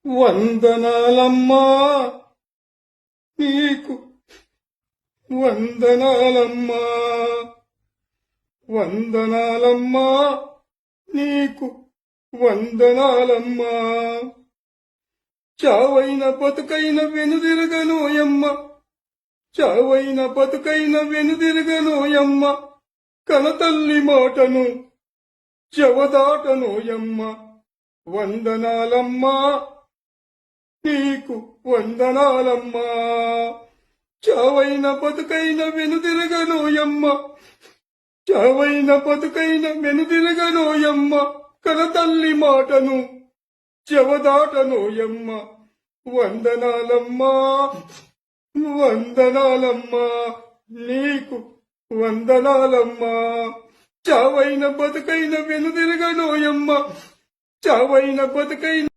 వందనాలమ్మా నీకు వందనాలమ్మా వందనాలమ్మా నీకు వందనాలమ్మా చావైన బతుకైన వెనుదిరగనోయమ్మ చావైన బతుకైన వెనుదిరగనోయమ్మ కనతల్లి మాటను చెవదాటనోయమ్మ వందనాలమ్మా నీకు వందనాలమ్మా చావైన బతుకైన వెనుదిరగనోయమ్మ చావైన బతుకైన వెనుదిరగనోయమ్మ కనతల్లి మాటను చెవదాటనోయమ్మ వందనాలమ్మా వందనాలమ్మా నీకు వందనాలమ్మా చావైన బతుకైన వెనుదిరగనోయమ్మ చావైన బతుకైన